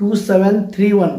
2731।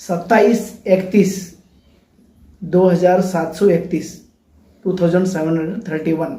2731, 2731, 2731।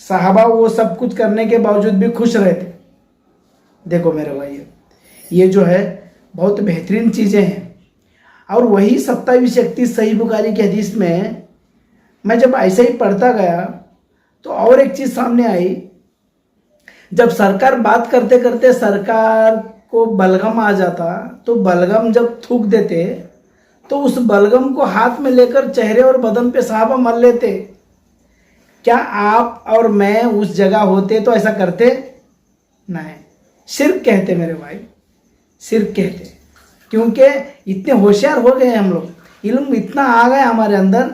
صحابہ وہ سب کچھ کرنے کے باوجود بھی خوش رہتے. دیکھو میرے بھائی، یہ جو ہے بہت بہترین چیزیں ہیں. اور وہی 27-31 صحیح بخاری کی حدیث میں جب ایسے ہی پڑھتا گیا تو اور ایک چیز سامنے آئی. جب سرکار بات کرتے کرتے سرکار کو بلغم آ جاتا تو بلغم جب تھوک دیتے تو اس بلغم کو ہاتھ میں لے کر چہرے اور بدن پہ صحابہ مل لیتے. کیا آپ اور میں اس جگہ ہوتے تو ایسا کرتے؟ نہیں. شرک کہتے میرے بھائی، شرک کہتے. کیونکہ اتنے ہوشیار ہو گئے ہم لوگ، علم اتنا آ گیا ہمارے اندر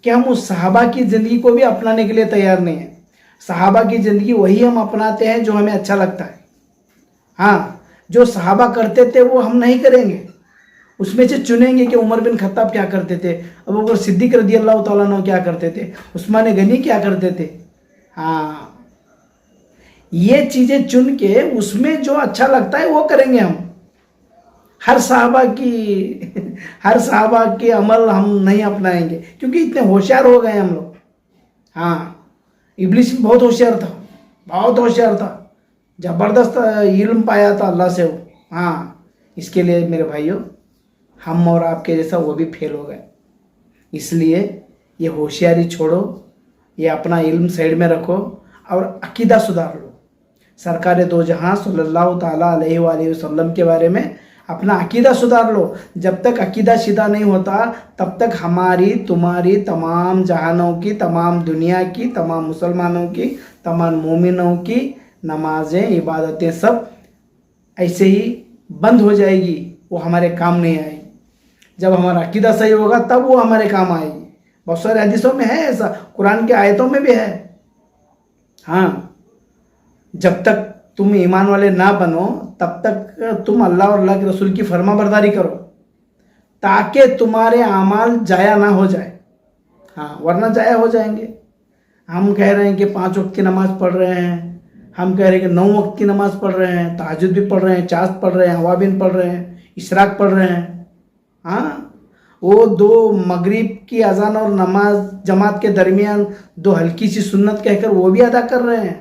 کہ ہم اس صحابہ کی زندگی کو بھی اپنانے کے لیے تیار نہیں ہیں. صحابہ کی زندگی وہی ہم اپناتے ہیں جو ہمیں اچھا لگتا ہے. ہاں، جو صحابہ کرتے تھے وہ ہم نہیں کریں گے. اس میں سے چنیں گے کہ عمر بن خطاب کیا کرتے تھے، ابوبکر صدیق رضی اللہ تعالیٰ عنہ کیا کرتے تھے، عثمان غنی کیا کرتے تھے. ہاں، یہ چیزیں چن کے اس میں جو اچھا لگتا ہے وہ کریں گے ہم. ہر صحابہ کی عمل ہم نہیں اپنائیں گے کیونکہ اتنے ہوشیار ہو گئے ہم لوگ. ہاں، ابلیس بھی بہت ہوشیار تھا، بہت ہوشیار تھا، زبردست علم پایا تھا اللہ سے. ہاں، اس کے لیے میرے بھائیوں ہم اور آپ کے جیسا وہ بھی فیل ہو گئے. اس لیے یہ ہوشیاری چھوڑو، یہ اپنا علم سائڈ میں رکھو اور عقیدہ سدھار لو. سرکار دو جہاں صلی اللہ تعالیٰ علیہ وآلہ وسلم کے بارے میں اپنا عقیدہ سدھار لو. جب تک عقیدہ سیدھا نہیں ہوتا تب تک ہماری تمہاری تمام جہانوں کی، تمام دنیا کی، تمام مسلمانوں کی، تمام مومنوں کی نمازیں، عبادتیں سب ایسے ہی بند ہو جائے گی، وہ ہمارے کام نہیں آئے گی. جب ہمارا عقیدہ صحیح ہوگا تب وہ ہمارے کام آئے گی. بہت سارے حدیثوں میں ہے ایسا، قرآن کی آیتوں میں بھی ہے. ہاں، جب تک تم ایمان والے نہ بنو تب تک تم اللہ اور اللہ کے رسول کی فرما برداری کرو تاکہ تمہارے اعمال ضائع نہ ہو جائے. ہاں، ورنہ ضائع ہو جائیں گے. ہم کہہ رہے ہیں کہ 5 وقت کی نماز پڑھ رہے ہیں، ہم کہہ رہے ہیں کہ 9 وقت کی نماز پڑھ رہے ہیں، تہجد بھی پڑھ رہے ہیں، چاشت پڑھ رہے ہیں، اوابین پڑھ رہے ہیں، اشراق پڑھ رہے ہیں. ہاں، وہ 2 مغرب کی اذان اور نماز جماعت کے درمیان 2 ہلکی سی سنت کہہ کر وہ بھی ادا کر رہے ہیں.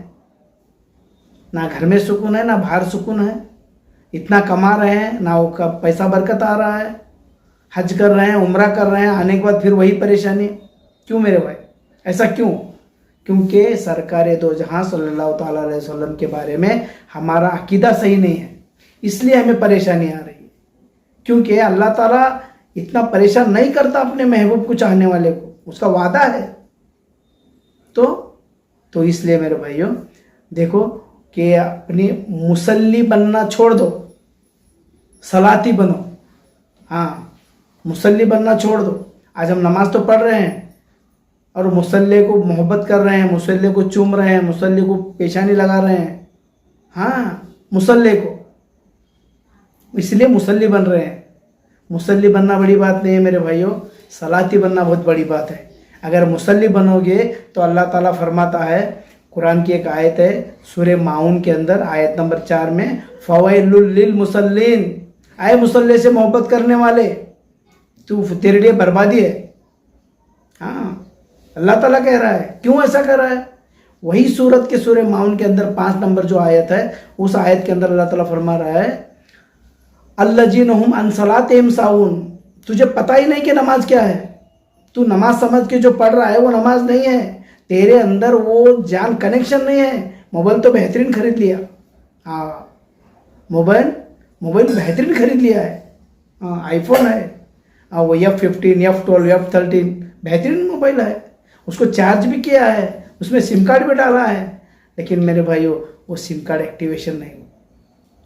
نہ گھر میں سکون ہے نہ باہر سکون ہے. اتنا کما رہے ہیں نہ وہ پیسہ برکت آ رہا ہے. حج کر رہے ہیں، عمرہ کر رہے ہیں، آنے کے بعد پھر وہی پریشانی. کیوں میرے بھائی؟ ایسا کیوں؟ کیونکہ سرکار دو جہاں صلی اللہ تعالیٰ علیہ وسلم کے بارے میں ہمارا عقیدہ صحیح نہیں ہے، اس لیے ہمیں پریشانی آ رہی ہے. کیونکہ اللہ تعالیٰ اتنا پریشان نہیں کرتا اپنے محبوب کو چاہنے والے کو، اس کا وعدہ ہے. تو اس لیے میرے بھائیوں دیکھو کہ اپنی مصلی بننا چھوڑ دو، صلاتی بنو. ہاں، مصلی بننا چھوڑ دو. آج ہم نماز تو پڑھ رہے ہیں اور مصلی کو محبت کر رہے ہیں، مصلی کو چوم رہے ہیں، مصلی کو پیشانی لگا رہے ہیں. ہاں، مصلی کو، اس لیے مصلی بن رہے ہیں. مصلی بننا بڑی بات نہیں ہے میرے بھائیوں، صلاتی بننا بہت بڑی بات ہے. اگر مصلی بنو گے تو اللہ تعالیٰ فرماتا ہے، قرآن کی ایک آیت ہے سورہ ماؤن کے اندر آیت نمبر 4 میں، فویل للمصلین، اے مصلی سے محبت کرنے والے تیرے لیے بربادی ہے. ہاں، اللہ تعالیٰ کہہ رہا ہے. کیوں ایسا کر رہا ہے؟ وہی سورت کے سورہ ماؤن کے اندر 5 نمبر جو آیت ہے، اس آیت کے اندر اللہ تعالیٰ فرما رہا ہے، الذین هم عن صلاتہم ساہون. تجھے پتہ ہی نہیں کہ نماز کیا ہے. تو نماز سمجھ کے جو پڑھ رہا ہے وہ نماز نہیں ہے. تیرے اندر وہ جان کنیکشن نہیں ہے. موبائل تو بہترین خرید لیا. ہاں، موبائل بہترین خرید لیا ہے. ہاں، آئی فون ہے، وہ F15 F12 F13 بہترین موبائل ہے. اس کو چارج بھی کیا ہے، اس میں سم کارڈ بھی ڈالا ہے. لیکن میرے بھائیو وہ سم کارڈ ایکٹیویشن نہیں ہو.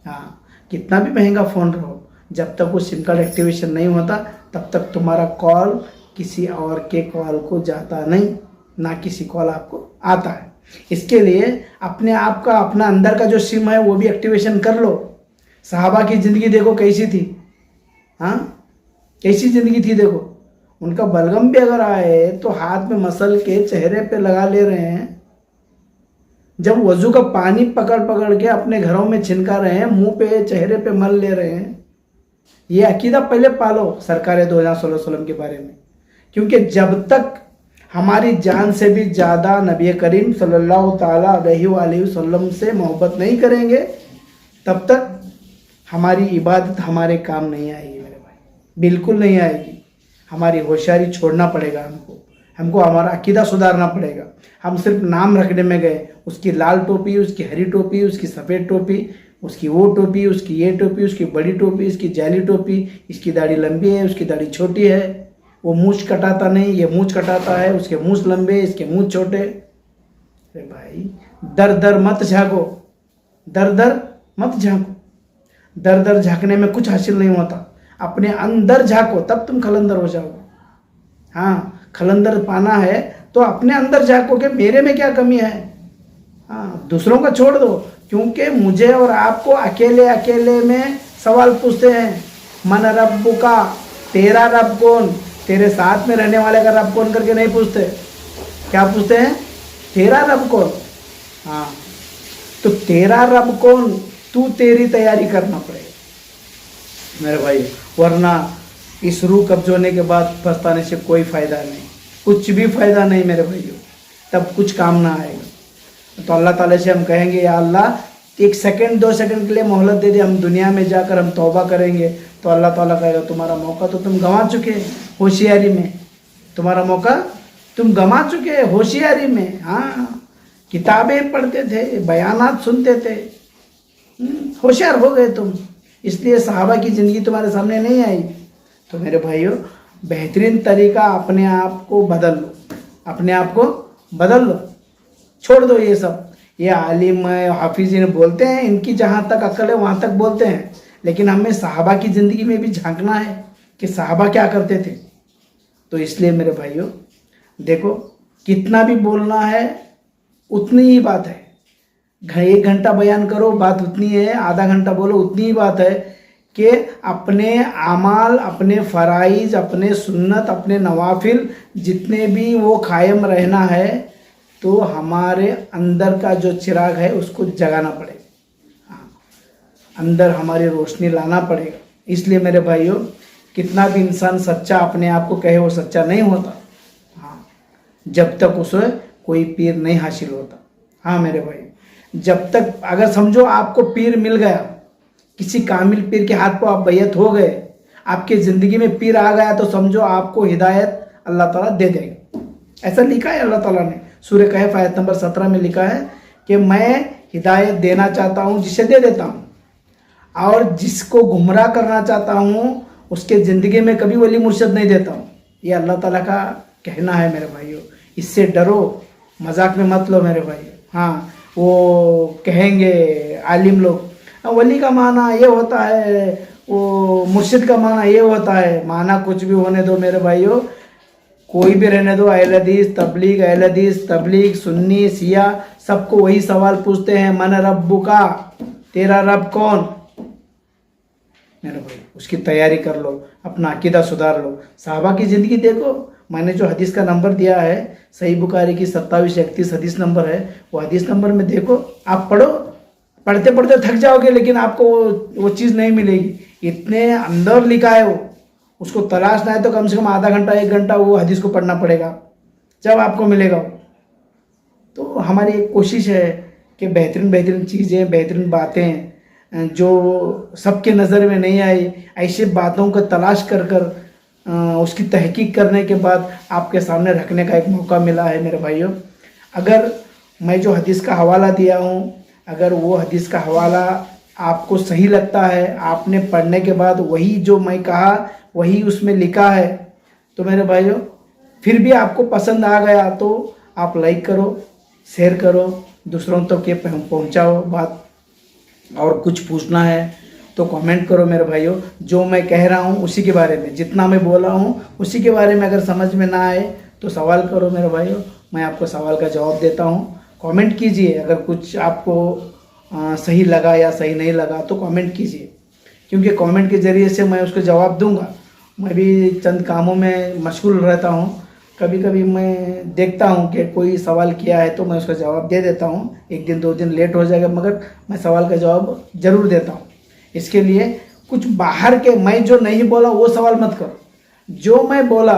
ہاں، کتنا بھی مہنگا فون رہو، جب تک وہ سم کارڈ ایکٹیویشن نہیں ہوتا تب تک تمہارا کال کسی اور کے کال کو جاتا نہیں، نہ کسی کال آپ کو آتا ہے. اس کے لیے اپنے آپ کا، اپنا اندر کا جو سم ہے وہ بھی ایکٹیویشن کر لو. صحابہ کی زندگی دیکھو کیسی تھی. ہاں، کیسی زندگی تھی دیکھو. ان کا بلغم بھی اگر آئے تو ہاتھ میں مسل کے چہرے پہ لگا لے رہے ہیں. جب وضو کا پانی پکڑ کے اپنے گھروں میں چھنکا رہے ہیں، منہ پہ چہرے پہ مل لے رہے ہیں. یہ عقیدہ پہلے پالو سرکار دو جہاں صلی اللہ علیہ وسلم کے بارے میں. کیونکہ جب تک ہماری جان سے بھی زیادہ نبی کریم صلی اللہ تعالیٰ علیہ وآلہ وسلم سے محبت نہیں کریں گے تب تک ہماری عبادت ہمارے کام نہیں آئے گی میرے بھائی، بالکل نہیں آئے گی۔ ہماری ہوشیاری چھوڑنا پڑے گا، ہم کو ہمارا عقیدہ سدھارنا پڑے گا۔ ہم صرف نام رکھنے میں گئے، اس کی لال ٹوپی، اس کی ہری ٹوپی، اس کی سفید ٹوپی، اس کی وہ ٹوپی، اس کی یہ ٹوپی، اس کی بڑی ٹوپی، اس کی جعلی ٹوپی، اس کی داڑھی لمبی ہے، اس کی داڑھی چھوٹی ہے، وہ مونچھ کٹاتا نہیں، یہ مونچھ کٹاتا ہے، اس کے مونچھ لمبے، اس کے مونچھ چھوٹے۔ ارے بھائی در در مت جھانکو، در در مت جھانکو، در در جھانکنے میں کچھ حاصل نہیں ہوتا۔ اپنے اندر جھانکو تب تم کھلندر ہو جاؤ گے۔ ہاں، کھلندر پانا ہے تو اپنے اندر جھانکو کہ میرے میں کیا کمی ہے۔ ہاں، دوسروں کا چھوڑ دو، کیونکہ مجھے اور آپ کو اکیلے اکیلے میں سوال پوچھتے ہیں، من رب کا، تیرا رب کون؟ تیرے ساتھ میں رہنے والے کا رب کون کر کے نہیں پوچھتے، کیا پوچھتے ہیں؟ تیرا رب کون؟ ہاں، تو تیرا رب کون، تو تیری تیاری کرنا پڑے گا میرے بھائی، ورنہ اس روح قبض ہونے کے بعد پچھتانے سے کوئی فائدہ نہیں، کچھ بھی فائدہ نہیں میرے بھائیو، تب کچھ کام نہ آئے گا۔ تو اللہ تعالیٰ سے ہم کہیں گے یا اللہ 1 سیکنڈ 2 سیکنڈ کے لیے مہلت دے دے، ہم دنیا میں جا کر ہم توبہ کریں گے، تو اللہ تعالیٰ کہے گا تمہارا موقع تو تم گنوا چکے ہوشیاری میں، تمہارا موقع تم گنوا چکے ہوشیاری میں۔ ہاں، کتابیں پڑھتے تھے، بیانات سنتے تھے، ہوشیار ہو گئے تم، اس لیے صحابہ کی زندگی تمہارے سامنے نہیں آئی۔ تو میرے بھائیو، بہترین طریقہ اپنے آپ کو بدل لو، اپنے آپ کو بدل لو، چھوڑ دو یہ سب۔ یہ عالم حافظین بولتے ہیں، ان کی جہاں تک عقل ہے وہاں تک بولتے ہیں، لیکن ہمیں صحابہ کی زندگی میں بھی جھانکنا ہے کہ صحابہ کیا کرتے تھے۔ تو اس لیے میرے بھائیو دیکھو، کتنا بھی بولنا ہے اتنی ہی بات ہے، 1 گھنٹہ بیان کرو بات اتنی ہے، آدھا گھنٹہ بولو اتنی ہی بات ہے کہ اپنے اعمال، اپنے فرائض، اپنے سنت، اپنے نوافل جتنے بھی وہ قائم رہنا ہے، تو ہمارے اندر کا جو چراغ ہے اس کو جگانا پڑے گا، اندر ہماری روشنی لانا پڑے گا۔ اس لیے میرے بھائیو، کتنا بھی انسان سچا اپنے آپ کو کہے وہ سچا نہیں ہوتا، ہاں، جب تک اسے کوئی پیر نہیں حاصل ہوتا۔ ہاں میرے بھائی، جب تک اگر سمجھو آپ کو پیر مل گیا، کسی کامل پیر کے ہاتھ پہ آپ بیعت ہو گئے، آپ کی زندگی میں پیر آ گیا، تو سمجھو آپ کو ہدایت اللہ تعالیٰ دے دے گا۔ ایسا لکھا ہے اللہ تعالیٰ نے سورہ کہف آیت نمبر 17 میں لکھا ہے کہ میں ہدایت دینا چاہتا ہوں جسے دے دیتا ہوں، اور جس کو گمراہ کرنا چاہتا ہوں اس کے زندگی میں کبھی ولی مرشد نہیں دیتا ہوں۔ یہ اللہ تعالیٰ کا کہنا ہے میرے بھائیو، اس سے ڈرو، مذاق میں مت لو میرے بھائی۔ ہاں، وہ کہیں گے عالم لوگ ولی کا معنی یہ ہوتا ہے، وہ مرشد کا معنی یہ ہوتا ہے، معنی کچھ بھی ہونے دو میرے بھائیو، کوئی بھی رہنے دو، اہل حدیث تبلیغ سنی سیاہ سب کو وہی سوال پوچھتے ہیں، من رب کا، تیرا رب کون؟ میرے بھائی اس کی تیاری کر لو، اپنا عقیدہ سدھار لو۔ صحابہ کی زندگی دیکھو، میں نے جو حدیث کا نمبر دیا ہے صحیح بخاری کی 2731 حدیث نمبر ہے، وہ حدیث نمبر میں دیکھو، آپ پڑھو، پڑھتے پڑھتے تھک جاؤ گے لیکن آپ کو وہ چیز نہیں ملے گی، اتنے اندر لکھا ہے وہ، اس کو تلاش نہ ہے تو کم سے کم آدھا گھنٹہ 1 گھنٹہ وہ حدیث کو پڑھنا پڑے گا، جب آپ کو ملے گا۔ تو ہماری ایک کوشش ہے کہ بہترین چیزیں، بہترین باتیں جو سب کے نظر میں نہیں آئی، ایسے باتوں کو تلاش کر اس کی تحقیق کرنے کے بعد آپ کے سامنے رکھنے کا ایک موقع ملا ہے میرے بھائیوں۔ اگر میں جو حدیث کا حوالہ دیا ہوں، اگر وہ حدیث کا حوالہ آپ کو صحیح لگتا ہے، آپ نے پڑھنے کے بعد وہی جو میں کہا وہی اس میں لکھا ہے، تو میرے بھائیوں پھر بھی آپ کو پسند آ گیا تو آپ لائک کرو، شیئر کرو، دوسروں تک یہ پہنچاؤ بات، اور کچھ پوچھنا ہے تو کامنٹ کرو میرے بھائیوں۔ جو میں کہہ رہا ہوں اسی کے بارے میں، جتنا میں بولا ہوں اسی کے بارے میں اگر سمجھ میں نہ آئے تو سوال کرو میرے بھائیوں، میں آپ کو سوال کا جواب دیتا ہوں۔ کامنٹ کیجئے، اگر کچھ آپ کو صحیح لگا یا صحیح نہیں لگا تو کامنٹ کیجئے، کیونکہ کامنٹ کے ذریعے سے میں اس کو جواب دوں گا۔ میں بھی چند کاموں میں مشغول رہتا ہوں، کبھی کبھی میں دیکھتا ہوں کہ کوئی سوال کیا ہے تو میں اس کا جواب دے دیتا ہوں، 1 دن 2 دن لیٹ ہو جائے گا مگر میں سوال کا جواب ضرور دیتا ہوں۔ اس کے لیے کچھ باہر کے میں جو نہیں بولا وہ سوال مت کرو، جو میں بولا